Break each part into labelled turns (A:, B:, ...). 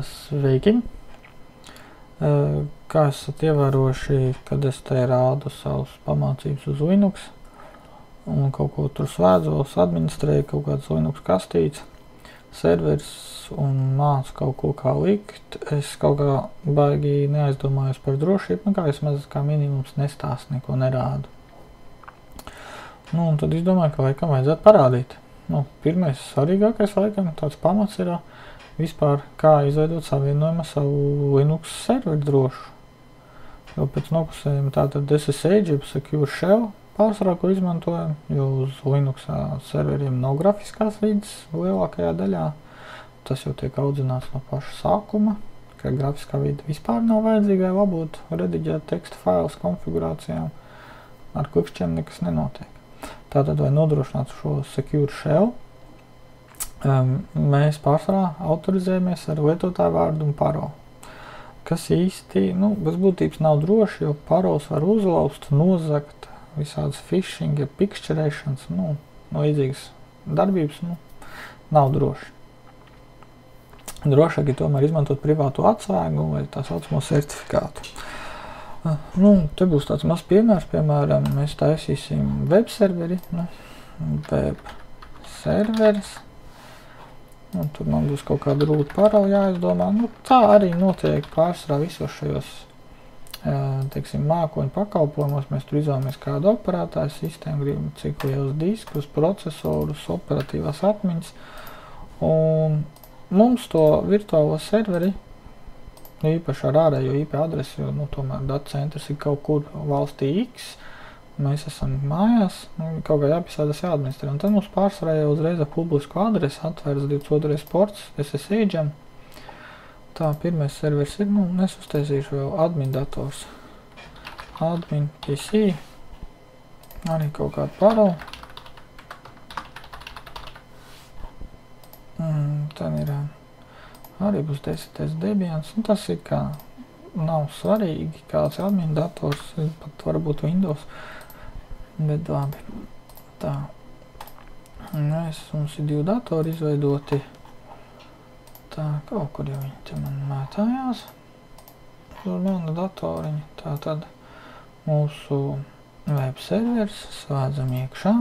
A: Sveiki! Kā esat ievērojuši, kad es te rādu savus pamācības uz Linux un kaut ko tur slēdzos, administrēju kaut kāds Linux kastītes, serveris un mācu kaut ko kā likt, es kaut kā baigi neaizdomājos par drošību, kā vismaz kā minimums nestāstu, neko nerādu. Un tad es domāju, ka laikam vajadzētu parādīt. Pirmais svarīgākais laikam tāds pamats ir vispār kā izveidot savienojumu ar savu Linux serveri drošu. Jo pēc noklusējuma tātad SSH, jeb Secure Shell pārsvarā, ko izmantojam, jo uz Linux serveriem nav grafiskās vidas lielākajā daļā. Tas jau tiek audzināts no paša sākuma, ka grafiskā vide vispār nav vajadzīga, lai labotu rediģēt teksta failus konfigurācijām. Ar klikšķiem nekas nenotiek. Tātad, lai nodrošinātu šo Secure Shell, mēs pārsvarā autorizējamies ar lietotāju vārdu un paroli. Kas īsti, bez būtības nav droši, jo parols var uzlauzt, nozagt, visādas phishing, pikšķerēšanas, līdzīgas darbības, nav droši. Drošāk ir tomēr izmantot privātu atslēgu vai tā saucamo certifikātu. Te būs tāds mazs piemērs, piemēram, mēs taisīsim web serveri, web serveris, tur man būs kaut kāda root paroli jāizdomā, tā arī notiek pārsvarā visos šajos, teiksim, mākoņu pakalpojumos, mēs tur izvēlamies kādu operētāju sistēmu, gribam cik liels diskus, procesorus, operatīvās atmiņas, un mums to virtuālo serveri, īpaši ar ārējo IP adresi, jo, tomēr datacentrs ir kaut kur valstī X, mēs esam mājās, kaut kā jāpisādās jāadministrē, un tad mums pārsvarā jau uzreiz ar publisku adresi atvērs 22. ports SSH-am. Tā, pirmais serveris ir, es uztaisīšu vēl admin dators. Admin PC, arī kaut kādu paroli. Tad ir arī būs 10. Debians, tas ir kā nav svarīgi, kāds admin dators, pat varbūt Windows, bet labi. Tā, mums ir 2 datori izveidoti, tā, kaut kur jau viņi te man mētājās, uz manu datoriņu, tā tad mūsu web serveris slēdzam iekšā,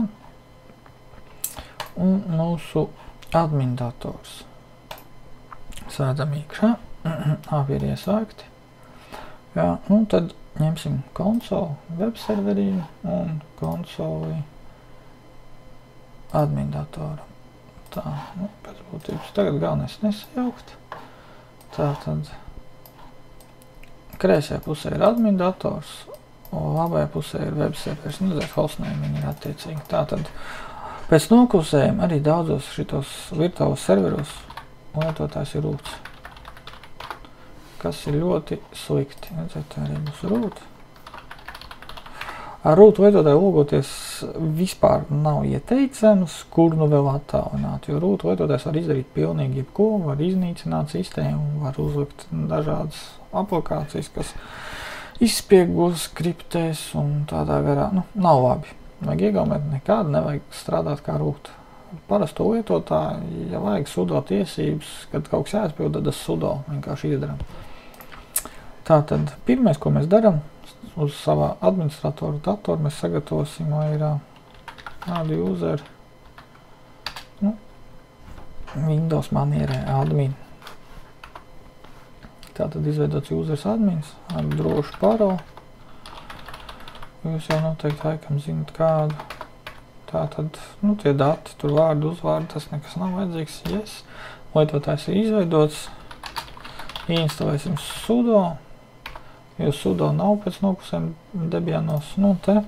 A: un mūsu admin dators. Slēdzam iekšā, abi ir ieslēgti. Jā, tad ņemsim konsoli web serverī un konsoli admin datoru. Tā, pēc būtības tagad galvenais nesajaukt. Tā tad kreisajā pusē ir admin dators, un labajā pusē ir web serveris. Hostname viņi ir attiecīgi. Tā tad pēc noklusējuma arī daudzos šitos virtuālos serveros lietotājs ir root, kas ir ļoti slikti. Redzēt, arī būs root. Ar root lietotāju logoties vispār nav ieteicams, kur vēl attālināt, jo root lietotājs var izdarīt pilnīgi jebko, var iznīcināt sistēmu, var uzlikt dažādas aplikācijas, kas izspiegos, skriptēs un tādā garā, nav labi. Vajag iegaumēt nekādu, nevajag strādāt kā root. Parasto lietotāju, ja vajag sudo tiesības, kad kaut kas jāizpild, tad sudo vienkārši izdaram. Tātad, pirmais, ko mēs daram, uz savā administratoru datoru mēs sagatavosim, lai ir kādu user, Windows manierē admin. Tātad izveidots users admins ar drošu paroli. Jūs jau noteikti laikam zinat kādu. Tātad, tie dati, tur vārdu, uzvārdu, tas nekas nav vajadzīgs, yes. Lietotājs ir izveidots, ieinstalēsim sudo, jo sudo nav pēc noklusējuma Debianos, te,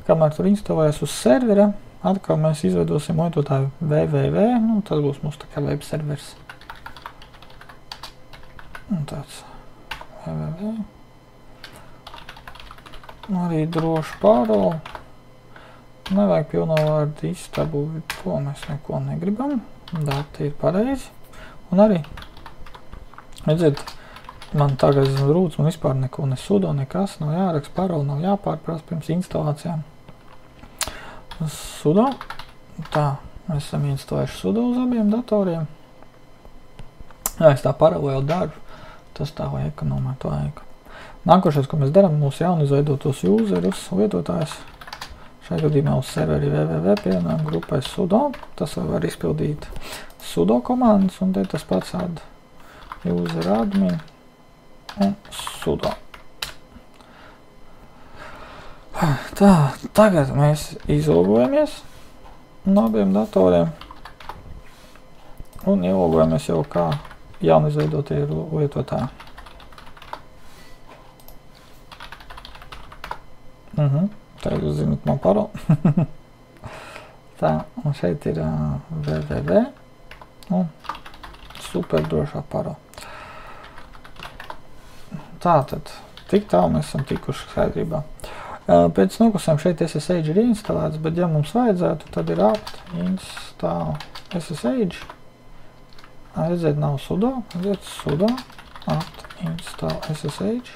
A: kamēr tur instalējas uz servera, atkal mēs izveidosim lietotāju www, tas būs mūsu tā kā web serveris. Un tāds www, arī drošu paroli. Nevajag pilno vārdu istabu, to mēs neko negribam, dati ir pareizi. Un arī, redziet, man tagad esmu rūts, man vispār neko nesudo, nekas, nav jāraksta paroli, nav jāpārprasa pirms instalācijām. Sudo, tā, mēs esam instalējuši sudo uz abiem datoriem. Ja es tā paralēli daru, tas tā vai ekonomēt to laiku. Nākošais, ko mēs darām, mūsu jaunizveidotos userus, lietotājs, šajā gadījumā uz serveri www pievienojam grupai sudo, tas var izpildīt sudo komandas, un te tas pats add user admin un sudo. Tā, tagad mēs izlogojamies no abiem datoriem un ielogojamies jau kā jaunizveidotie lietotāji. Tā jūs zināt man paroli. Tā, un šeit ir www un super drošā parola. Tātad, tik tālu mēs esam tikuši skaidrībā. Pēc noklusēm šeit SSH ir instalēts, bet ja mums vajadzētu, tad ir apt install SSH. Redziet, nav sudo, redziet sudo, apt install SSH.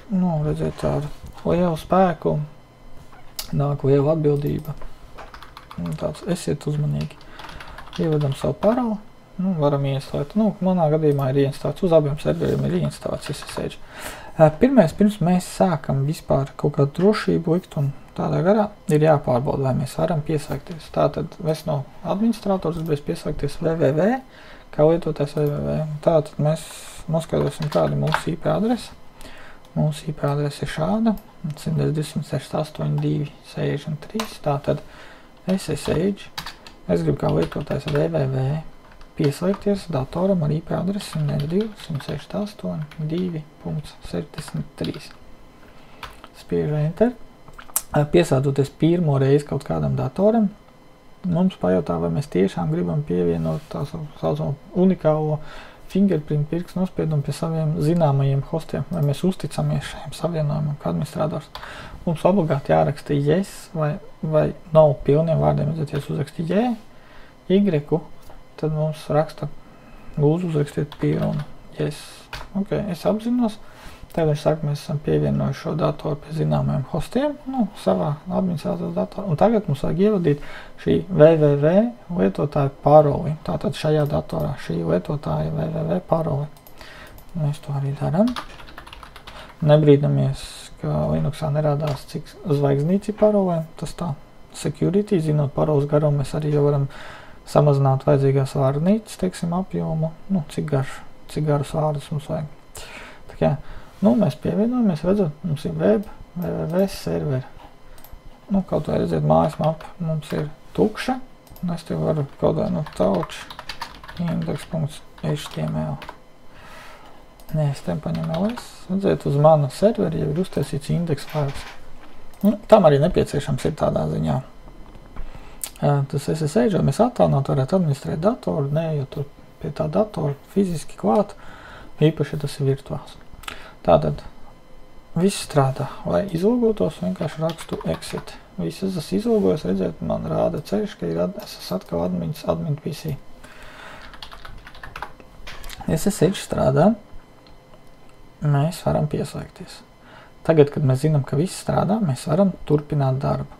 A: Nu, redziet, ar lielu spēku nāk liela atbildība. Tāds, esiet uzmanīgi. Ievedam savu paroli, varam ieinstalēt. Manā gadījumā ir ieinstalēts, uz abiem serveriem ir ieinstalēts SSH. Pirmais, pirms mēs sākam vispār kaut kādu drošību likt un tādā garā, ir jāpārbauda, vai mēs varam pieslēgties. Tātad es no administrators gribēs pieslēgties www, kā lietotājs www. Tātad mēs noskaidrosim, kāda mūsu IP adrese. Mūsu IP adrese ir šāda, 128.263, tātad SSH, es gribu kā lietotājs www pieslēgties datoram ar IP adresi 192.168.2.73. Spiežu Enter. Piesādoties pirmo reizi kaut kādam datoram, mums pajautā, vai mēs tiešām gribam pievienot tā saucamo unikālo fingerprint pirkstu nospiedumu pie saviem zināmajiem hostiem, vai mēs uzticamies šajam savienojumam kā administrators. Mums obligāti jāraksta yes vai no pilniem vārdiem. Ja jūs uzrakstīt y, tad mums raksta, lūdzu uzrakstiet pilnu yes. Ok, es apzinos. Tagad viņš saka, mēs esam pievienojuši šo datoru pie zināmajiem hostiem, savā administrācijas datorā. Un tagad mums vajag ievadīt šī www lietotāja paroli. Tātad šajā datorā šī lietotāja www paroli. Mēs to arī darām. Nebrīdamies, ka Linuxā nerādās, cik zvaigznīci parolē. Tas tā, security, zinot paroles garumu, mēs arī jau varam samazināt vajadzīgās vārnītes, teiksim, apjomu. Cik garus vārdus mums vajag. Tā kā, mēs pievienojamies, redzat, mums ir www serveri. Kaut vai redzēt, mājas mapa mums ir tukša. Un es te varu kaut vai touch index.html. Nē, es te paņem ls. Redzēt, uz mana serveri jau ir uztaisīts index fails. Tam arī nepieciešams ir tādā ziņā. Tas SSH, vai mēs attālināt varētu administrēt datoru, neejot tur pie tā datora fiziski klāt, īpaši tas ir virtuāls. Tātad, viss strādā, lai izlogotos, vienkārši rakstu exit. Viss es izlogojos, redzēt, man rāda ceļš, ka es esmu atkal admin PC. SSH strādā, mēs varam pieslēgties. Tagad, kad mēs zinām, ka viss strādā, mēs varam turpināt darbu.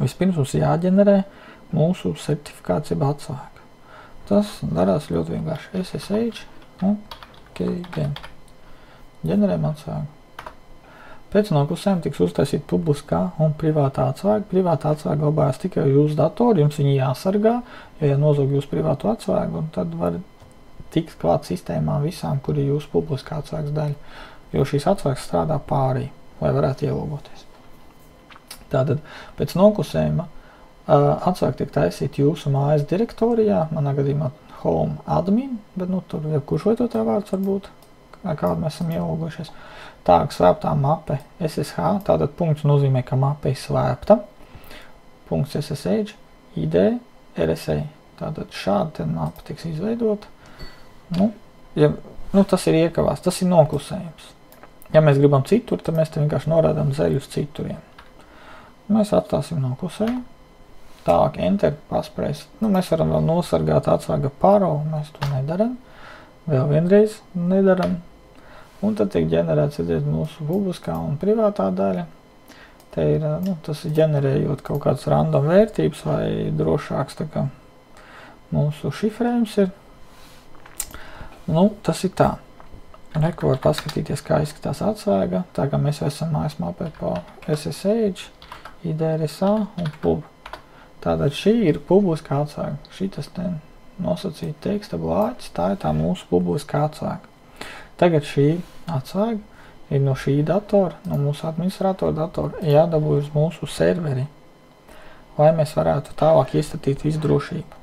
A: Vispirms mums jāģenerē mūsu certifikāts jeb atsvērka. Tas darās ļoti vienkārši. SSH un kgen. Ģenerējam atsvērku. Pēc noklusēm tiks uztaisīt publiskā un privātā atsvērka. Privātā atsvērka glabājas tikai jūsu datoru, jums viņi jāsargā, jo ja nozog jūsu privātu atsvērku, tad var tikt klāt sistēmā visām, kur ir jūsu publiskā atsvērks daļa, jo šīs atsvērks strādā pārī, lai varētu ielogoties. Tātad pēc noklusējuma atsvērka tiek taisīt jūsu mājas direktorijā, manā gadījumā home admin, bet tur jebkurš lietotāja vārds var būt, kādu mēs esam ielogojušies. Tālāk slēptā mape SSH, tātad punkts nozīmē, ka mape ir slēpta. Punkts SSH, ID, RSA. Tātad šāda mape tiks izveidota. Tas ir iekavās, tas ir noklusējums. Ja mēs gribam citur, tad mēs te vienkārši norādām zeļu uz cituriem. Mēs atstāsim noklusējumu. Tālāk enter pasprēs. Mēs varam vēl nosargāt atsvērga paroli, mēs to nedaram. Vēl vienreiz nedaram. Un tad tiek ģenerēts, redzēt, mūsu publiskā un privātā daļa. Te ir, tas ir ģenerējot kaut kādas random vērtības vai drošāks, tā kā mūsu šifrējums ir. Nu, tas ir tā. Reku var paskatīties, kā izskatās atsvaiga. Tā kā mēs esam mājas mapē pa SSH, IDRSA un pub. Tātad šī ir publiskā atsvaiga. Šitas te nosacīt teksta blāķis, tā ir tā mūsu publiskā atsvaiga. Tagad šī atsvaiga ir no šī datora, no mūsu administratora datora, jādabūj uz mūsu serveri, lai mēs varētu tālāk iestatīt visu drošību.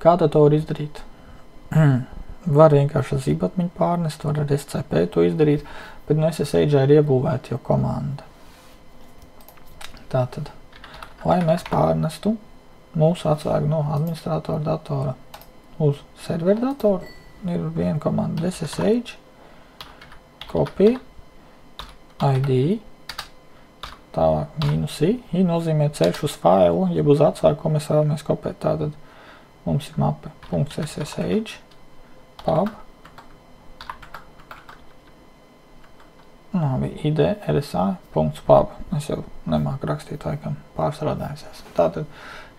A: Kā to var izdarīt? Var vienkārši zibatmiņu pārnest, var ar SCP to izdarīt, bet no SSH ir iebūvēta jau komanda. Tātad, lai mēs pārnestu mūsu atsvaigu no administratora datora uz serveru datoru, ir viena komanda SSH, copy, ID, tālāk -i. I nozīmē ceļš uz failu, jeb uz atsvaigu, ko mēs vēlamies kopēt. Tātad mums ir mape .ssh, pub, id, rsa, .pub. Es jau nemāku rakstīt, laikam pārstrādājusies. Tātad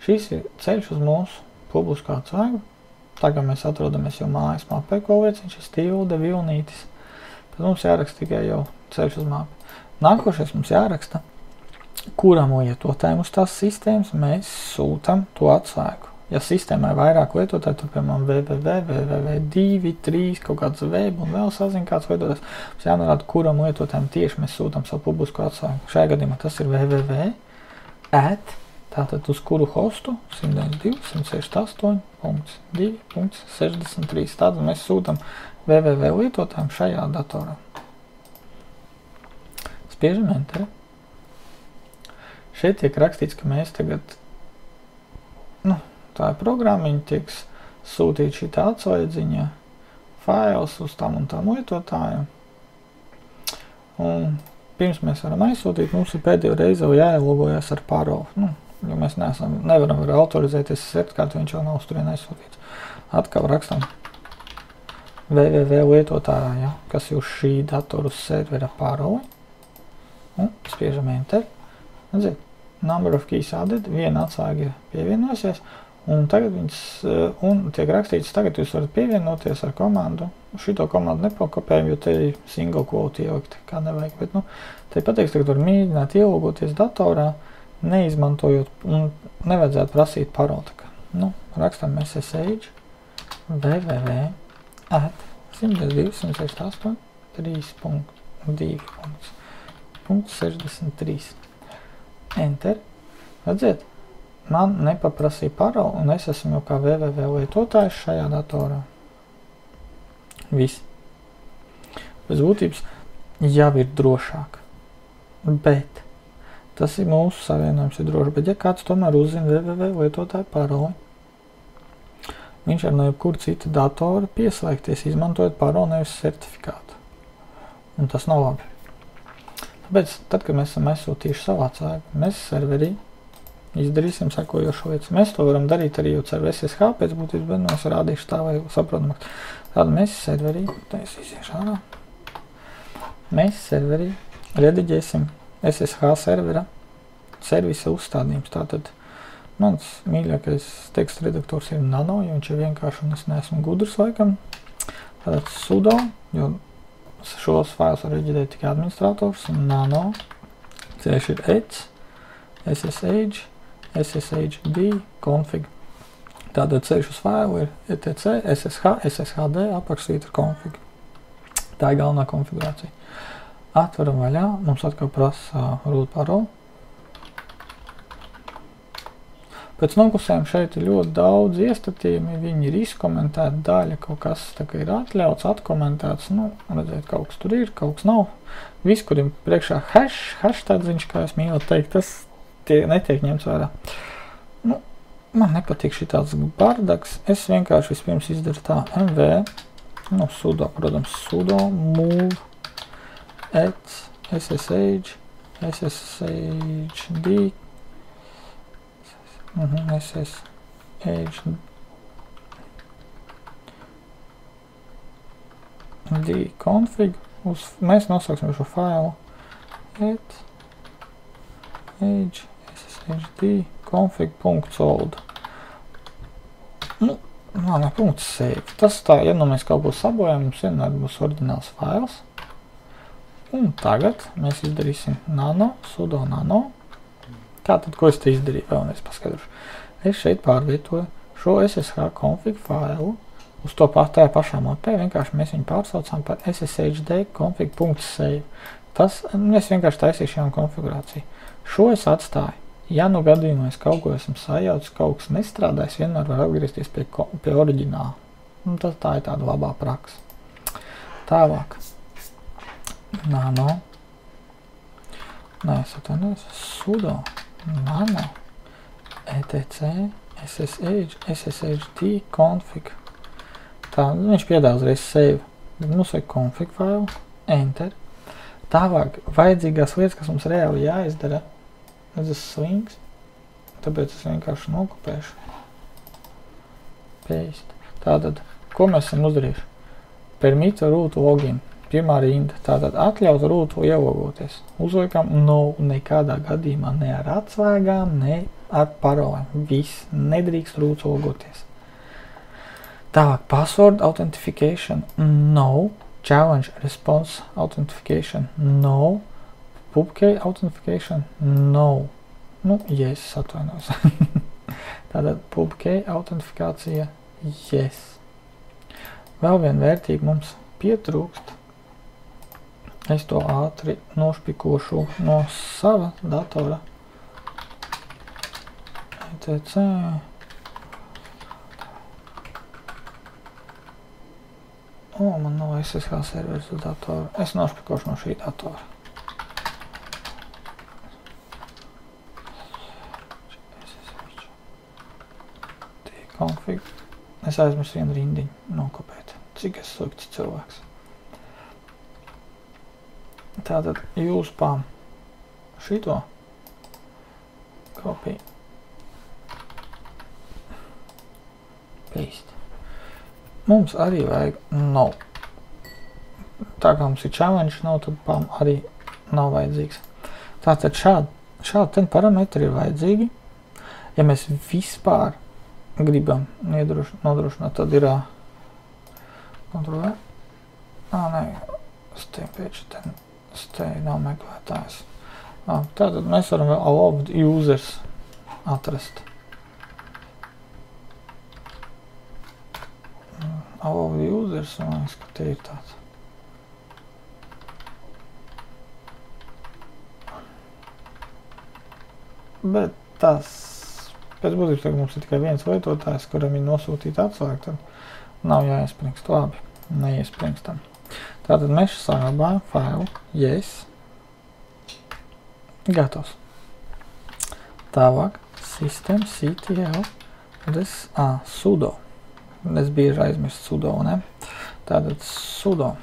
A: šis ir ceļš uz mūsu publisku atsvaigu. Tagad mēs atrodamies jau mājas mapē, ko lieciņš ir Stilde Vilnītis. Tad mums jāraksta tikai jau ceļš uz mapi. Nākošais mums jāraksta, kuram lietotājiem uz tās sistēmas mēs sūtam to atsvaigu. Ja sistēmai vairāk lietotāji, tad piemēram www, 3, kaut kāds web un vēl sazina kāds lietotājs, mums jānorāda, kuram lietotājiem tieši mēs sūtam savu publisku atsvaigu. Šajā gadījumā tas ir www, tātad uz kuru hostu 192.168.2.63. Tātad mēs sūtam www lietotājiem šajā datorā. Spiežam Enter. Šeit tiek rakstīts, ka mēs tagad, tā ir programmiņa, tieks sūtīt šitā atsvaidziņa fails uz tam un tam lietotājiem. Un pirms mēs varam aizsūtīt, mums ir pēdējo reizi jau jāielogojas ar paroli. Jo mēs nevaram autorizēties ar certifikātu, viņš jau nav uz turien aizsūtīts. Atkal rakstam www lietotājā, kas ir uz šī datora uz servera paroli. Un spiežam Enter. Redziet, number of keys added, viena atsvaiga ir pievienosies. Un tagad tiek rakstīts, tagad jūs varat pievienoties ar komandu. Šito komandu nepakopējam, jo te ir single quote ielikt, kā nevajag. Bet, te pateiks, tagad var mēģināt ielogoties datorā, neizmantojot, un nevajadzētu prasīt paroli. Rakstam SSH, www.268.3.2.63. Enter. Redziet, man nepaprasīja paroli, un es esmu jau kā www lietotājs šajā datorā. Viss. Bez būtības jau ir drošāk. Bet tas ir mūsu savienojums ir droši. Bet ja kāds tomēr uzzina www lietotāju paroli, viņš var no jebkura cita datora pieslēgties, izmantojot paroli, nevis certifikātu. Un tas nav labi. Tāpēc, tad, kad mēs esam aizsūtījuši savu atsvaigu, mēs serverī izdarīsim sekojošu lietu. Mēs to varam darīt arī jau caur SSH pēc būtības, bet es rādīšu tā, vai saprotamāk. Tātad mēs serverī, mēs serverī rediģēsim SSH servera servisa uzstādījums. Tātad mans mīļākais teksta redaktors ir Nano, jo viņš ir vienkārši un es neesmu gudrs laikam. Tātad sudo, jo šos failus var reģidēt tikai administrators, Nano, ceļš ir ets, SSH, SSHD, config. Tātad ceļš uz failu ir etc, SSH, SSHD, apakšsvītra config. Tā ir galvenā konfigurācija. Atveram vaļā, mums atkal prasa root paroli. Pēc noklusējuma šeit ir ļoti daudz iestatījumi, viņi ir izkomentēti, daļa kaut kas tā kā ir atļauts, atkomentēts, redzēt, kaut kas tur ir, kaut kas nav. Viss, kur ir priekšā hashtadziņš, kā es mīlu teikt, tas netiek ņemts vērā. Man nepatīk šitāds bardaks, es vienkārši vispirms izdaru tā, mv, sudo, protams, sudo, move, ets, ssh, sshd, sshd config, mēs nosauksim šo failu, ets, sshd config.sold. ne, .save. Tas tā, ja nu mēs kaut ko sabojām, mums vienmēr būs oriģināls fails. Un tagad mēs izdarīsim nano, sudo nano. Tātad, ko es te izdarīju, vēlreiz paskaidrošu. Es šeit pārvietoju šo SSH config failu uz to tajā pašā mapē, vienkārši mēs viņu pārsaucām par sshd config.save. Tas, mēs vienkārši taisīšu jaunu konfigurāciju. Šo es atstāju. Ja nu gadījumā es kaut ko esmu sajaucis, kaut kas nestrādā, es vienmēr varu atgriezties pie oriģināla. Un tas tā ir tāda labā praksa. Tālāk. Nano. Nē, es atvainojos. Sudo. Nano. etc. sshd config. Tā, viņš piedāvā uzreiz save. Mums vajag config failu. Enter. Tālāk vajadzīgās lietas, kas mums reāli jāizdara. Tas slings. Tāpēc es vienkārši nokopēšu. Paste. Tātad, ko mēs esam uzdarījuši? Permit root login. Pirmā rinda. Tātad atļaut root ielogoties. Uzliekam no nekādā gadījumā ne ar atsvēgām, ne ar parolēm. Viss. Nedrīkst root logoties. Tālāk, password authentication. No. Challenge response authentication. No. PubKey authentication. No. Nu, yes, atvainos. Tātad PubKey autentifikācija. Yes. Vēl viena vērtība mums pietrūkst. Es to ātri nošpikošu no sava datora. etc. Man nav SSH serveris uz datoru. Es nošpikošu no šī datora. Config. Es aizmirsu vienu rindiņu nokopēt. Cik es slikts cilvēks. Tātad jūs pām šito copy paste. Mums arī vajag no. Tā kā mums ir challenge no, tad pām arī nav vajadzīgs. Tātad šādi parametri ir vajadzīgi. Ja mēs vispār gribam nodrošināt, tad ir kontrolē. Nē, stay nav meklētājs. Tātad mēs varam vēl allowed users atrast. Allowed users, man liekas, ka te ir tāds. Bet tas, pēc būtības, tagad mums ir tikai viens lietotājs, kuram ir nosūtīta atslēga, tad nav jāiespringst. Labi, neiespringstam. Tātad mēs saglabājam failu, yes, gatavs. Tālāk, systemctl, sudo. Es bieži aizmirstu sudo, ne? Tātad sudo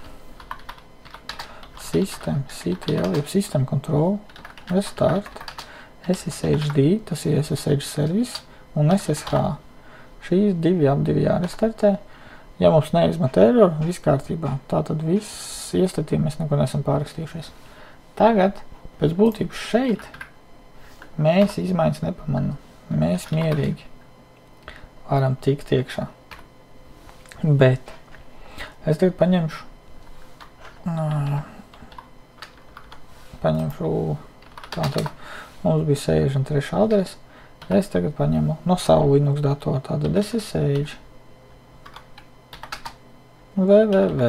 A: systemctl, jeb system control, restart, sshd, tas ir SSH servis, un SSH. Šīs divi jārestartē. Ja mums neizmet error, viss kārtībā. Tātad viss iestatījumi mēs neko nesam pārrakstījušies. Tagad, pēc būtības šeit, mēs izmaiņas nepamanām. Mēs mierīgi varam tikt iekšā. Bet es tagad paņemšu tātad mums bija 63 adrese. Es tagad paņemu no savu Linux datoru, tātad SSH www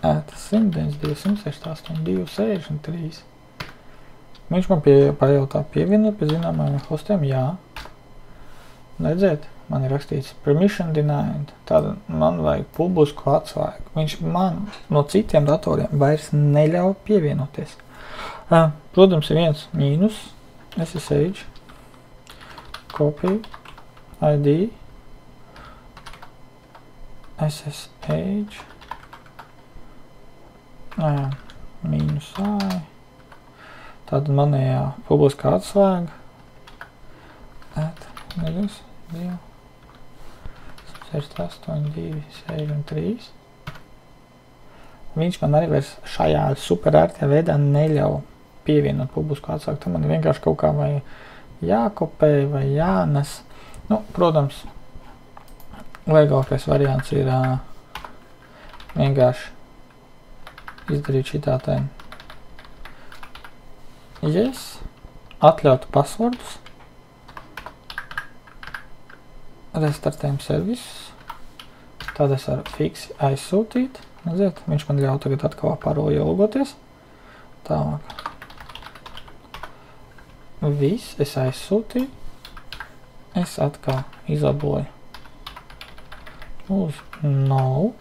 A: @192.168.263. Viņš man pajautā pievienot pie zināmajiem hostiem, jā. Redziet, man ir rakstīts permission denied, tātad man vajag publisku atslēgu. Viņš man no citiem datoriem vairs neļauj pievienoties. Protams, ir viens mīnus, SSH, copy, ID, SSH, mīnus I, tātad manējā publiskā atslēga, 68.263. Viņš man arī vairs šajā superērtajā veidā neļauj pievienot publisku atslēgu. Tad man vienkārši kaut kā vai jākopē vai jānes. Nu, protams, Vieglākais variants ir vienkārši izdarīt šitā te yes, atļaut passvordus, restartējam servisus, tad es varu fiksi aizsūtīt, redziet, viņš man ļauj tagad atkal paroli ielogoties, tālāk. Viss, es aizsūtīju, es atkal izlaboju uz no,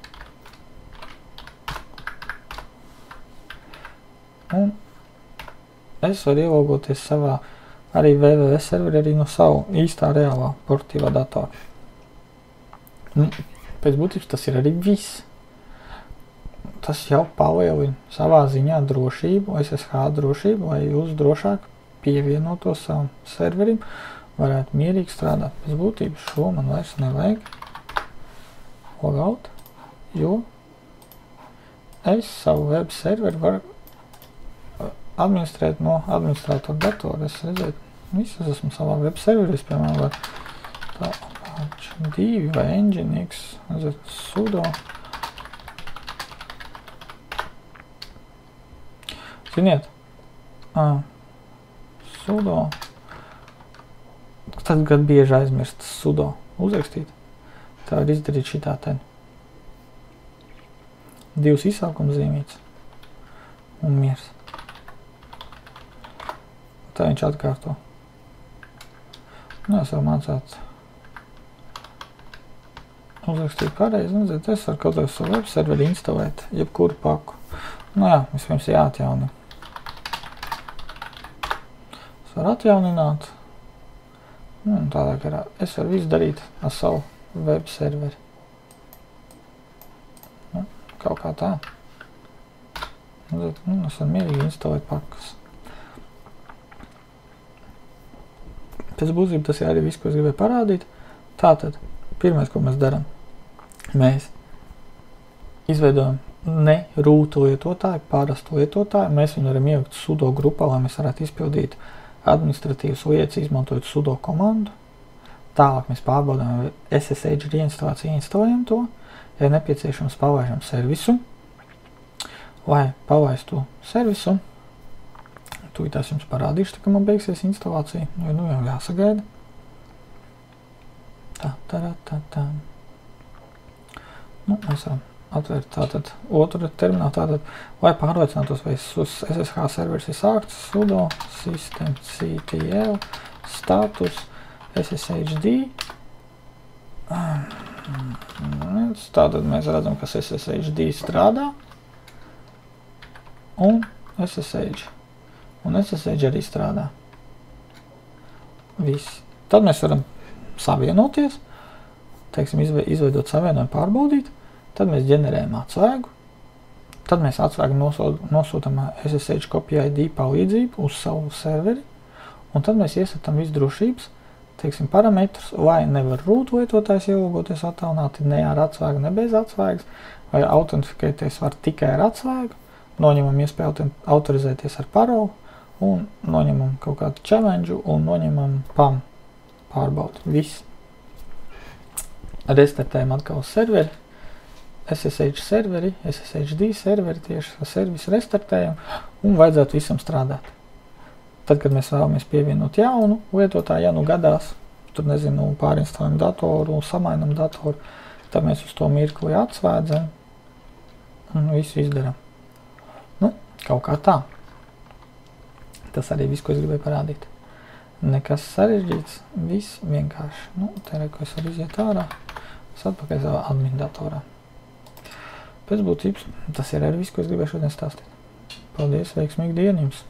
A: un es varu ielogoties savā arī www serveri arī no savu īstā reālā portatīvā datora. Pēc būtības tas ir arī viss. Tas jau palielina savā ziņā drošību, SSH drošību, lai jūs drošāk pievienotos savam serverim, varētu mierīgi strādāt. Pēc būtības šo man vairs nevajag logout, jo es savu web serveri varu administrēt no administrātora datora. Es redzētu, visus esmu savā web serveri, es piemēram varu H2 vai Nginx, redzēt, sudo. Ziniet, sudo, tad, kad bieži aizmirst sudo uzrakstīt, tā var izdarīt šitā ten. 2 izsaukuma zīmītes un miers. Tā viņš atkārto. Es varu mācāt uzrakstīt pareizi, nezinu, es varu kaut kādu savu web serveri instalēt, jebkuru paku. Jā, vispirms jāatjaunina. Es varu atjaunināt. Tādā garā es varu visu darīt ar savu web serveri. Kaut kā tā. Es varu mierīgi instalēt pakas. Pēc būtības tas ir arī viss, ko es gribēju parādīt. Tātad, pirmais, ko mēs darām, mēs izveidojam ne rūta lietotāju, parastu lietotāju. Mēs viņu varam ielikt sudo grupā, lai mēs varētu izpildīt administratīvas lietas, izmantojot sudo komandu. Tālāk mēs pārbaudām SSH reinstalāciju, instalējam to. Ja nepieciešams, palaižam servisu. Lai palaistu servisu, tūlītās jums parādīšu, ka man beigsies instalācija, jo jau jāsagaida. Tā. Mēs varam atvērt tātad otru terminālu, tātad, lai pārliecinātos, vai SSH serveris ir sākts, sudo systemctl status sshd. Tātad mēs redzam, ka sshd strādā un ssh. Un SSH arī strādā. Viss. Tad mēs varam savienoties, teiksim, izveidot savienojumu, pārbaudīt, tad mēs ģenerējam atslēgu, tad mēs atslēgu nosūtam SSH copy ID palīdzību uz savu serveri, un tad mēs iesatam visu drošības, teiksim, parametrus, lai nevar root lietotājs ielogoties attālināti ne ar atslēgu, ne bez atslēgas, vai autentifikēties var tikai ar atslēgu, noņemam iespēju autorizēties ar paroli, un noņemam kaut kādu challenge un noņemam PAM pārbaudi. Viss. Restartējam atkal serveri, SSH serveri, SSHD serveri, tieši ar servisu restartējam un vajadzētu visam strādāt. Tad, kad mēs vēlamies pievienot jaunu lietotāju, ja nu gadās, tur nezinu, pārinstalējam datoru un samainam datoru, tad mēs uz to mirkli atslēdzam un visu izdaram. Kaut kā tā. Tas arī viss, ko es gribēju parādīt. Nekas sarežģīts, viss vienkārši. Te ko es varu iziet ārā, es atpakaļ savā admin datorā. Pēc būtības, tas ir arī viss, ko es gribēju šodien stāstīt. Paldies, veiksmīgu dienu jums!